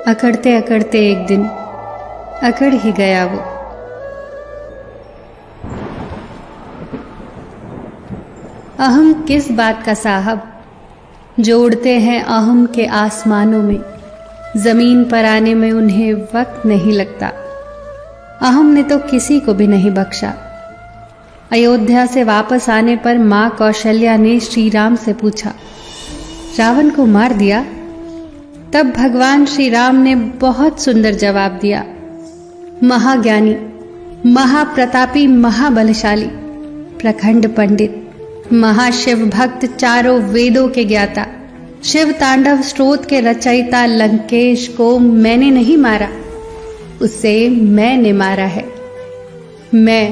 अकड़ते अकड़ते एक दिन अकड़ ही गया वो। अहम किस बात का साहब, जो उड़ते हैं अहम के आसमानों में, जमीन पर आने में उन्हें वक्त नहीं लगता। अहम ने तो किसी को भी नहीं बख्शा। अयोध्या से वापस आने पर मां कौशल्या ने श्री राम से पूछा, रावण को मार दिया? तब भगवान श्री राम ने बहुत सुंदर जवाब दिया, महाज्ञानी, महाप्रतापी, महाबलशाली, प्रखंड पंडित, महाशिव भक्त, चारों वेदों के ज्ञाता, शिव तांडव स्त्रोत के रचयिता लंकेश को मैंने नहीं मारा, उसे मैंने मारा है। मैं,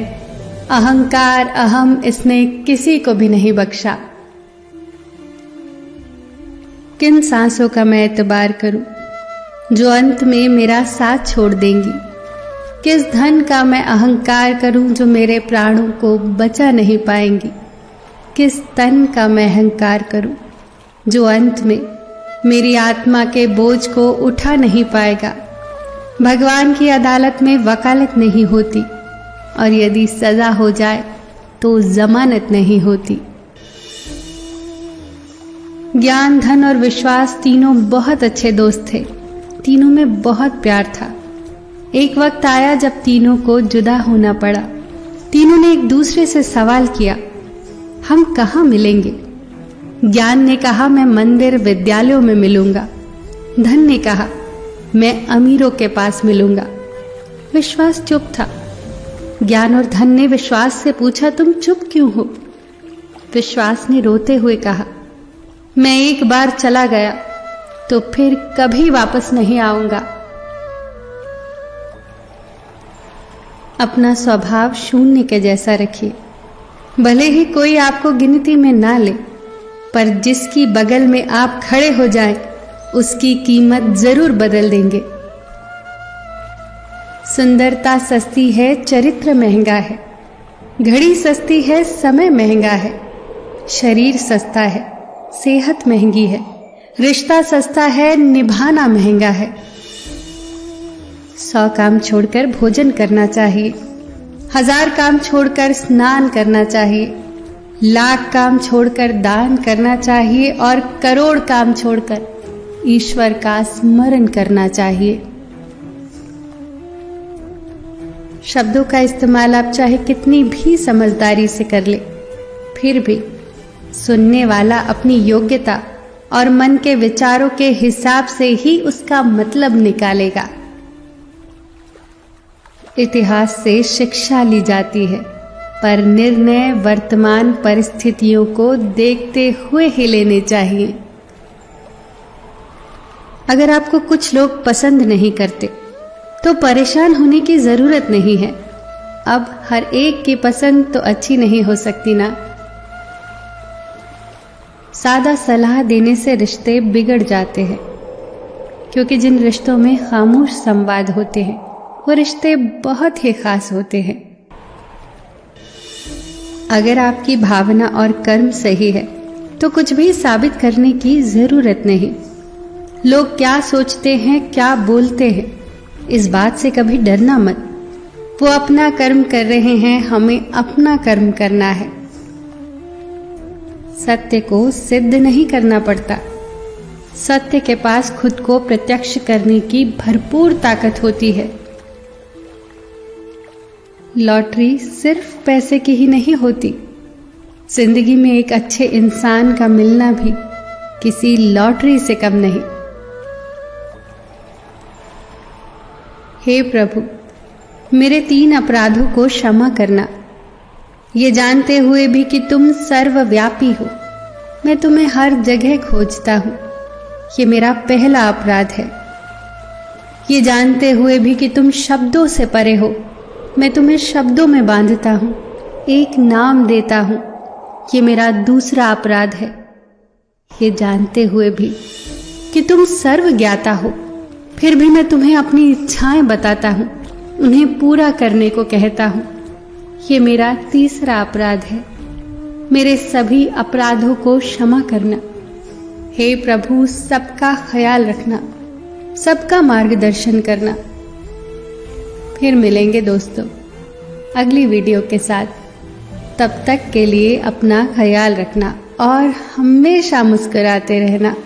अहंकार, अहम, इसने किसी को भी नहीं बख्शा। किन सांसों का मैं एतबार करूं, जो अंत में मेरा साथ छोड़ देंगी? किस धन का मैं अहंकार करूं, जो मेरे प्राणों को बचा नहीं पाएंगी? किस तन का मैं अहंकार करूं, जो अंत में मेरी आत्मा के बोझ को उठा नहीं पाएगा? भगवान की अदालत में वकालत नहीं होती, और यदि सजा हो जाए तो जमानत नहीं होती। ज्ञान, धन और विश्वास तीनों बहुत अच्छे दोस्त थे। तीनों में बहुत प्यार था। एक वक्त आया जब तीनों को जुदा होना पड़ा। तीनों ने एक दूसरे से सवाल किया, हम कहाँ मिलेंगे? ज्ञान ने कहा, मैं मंदिर विद्यालयों में मिलूंगा। धन ने कहा, मैं अमीरों के पास मिलूंगा। विश्वास चुप था। ज्ञान और धन ने विश्वास से पूछा, तुम चुप क्यों हो? विश्वास ने रोते हुए कहा, मैं एक बार चला गया तो फिर कभी वापस नहीं आऊंगा। अपना स्वभाव शून्य के जैसा रखिए। भले ही कोई आपको गिनती में ना ले, पर जिसकी बगल में आप खड़े हो जाएं, उसकी कीमत जरूर बदल देंगे। सुंदरता सस्ती है, चरित्र महंगा है। घड़ी सस्ती है, समय महंगा है। शरीर सस्ता है, सेहत महंगी है। रिश्ता सस्ता है, निभाना महंगा है। 100 काम छोड़कर भोजन करना चाहिए, 1000 काम छोड़कर स्नान करना चाहिए, 1,00,000 काम छोड़कर दान करना चाहिए, और करोड़ काम छोड़कर ईश्वर का स्मरण करना चाहिए। शब्दों का इस्तेमाल आप चाहे कितनी भी समझदारी से कर ले, फिर भी सुनने वाला अपनी योग्यता और मन के विचारों के हिसाब से ही उसका मतलब निकालेगा। इतिहास से शिक्षा ली जाती है, पर निर्णय वर्तमान परिस्थितियों को देखते हुए ही लेने चाहिए। अगर आपको कुछ लोग पसंद नहीं करते तो परेशान होने की जरूरत नहीं है। अब हर एक की पसंद तो अच्छी नहीं हो सकती ना। सादा सलाह देने से रिश्ते बिगड़ जाते हैं, क्योंकि जिन रिश्तों में खामोश संवाद होते हैं वो रिश्ते बहुत ही खास होते हैं। अगर आपकी भावना और कर्म सही है तो कुछ भी साबित करने की जरूरत नहीं। लोग क्या सोचते हैं, क्या बोलते हैं, इस बात से कभी डरना मत। वो अपना कर्म कर रहे हैं, हमें अपना कर्म करना है। सत्य को सिद्ध नहीं करना पड़ता। सत्य के पास खुद को प्रत्यक्ष करने की भरपूर ताकत होती है। लॉटरी सिर्फ पैसे की ही नहीं होती। जिंदगी में एक अच्छे इंसान का मिलना भी किसी लॉटरी से कम नहीं। हे प्रभु, मेरे 3 अपराधों को क्षमा करना। ये जानते हुए भी कि तुम सर्वव्यापी हो, मैं तुम्हें हर जगह खोजता हूं। ये मेरा पहला अपराध है। ये जानते हुए भी कि तुम शब्दों से परे हो, मैं तुम्हें शब्दों में बांधता हूं, एक नाम देता हूं। ये मेरा दूसरा अपराध है। ये जानते हुए भी कि तुम सर्वज्ञाता हो, फिर भी मैं तुम्हें अपनी इच्छाएं बताता हूं, उन्हें पूरा करने को कहता हूं। ये मेरा तीसरा अपराध है। मेरे सभी अपराधों को क्षमा करना। हे प्रभु, सबका ख्याल रखना। सबका मार्गदर्शन करना। फिर मिलेंगे दोस्तों अगली वीडियो के साथ। तब तक के लिए अपना ख्याल रखना और हमेशा मुस्कुराते रहना।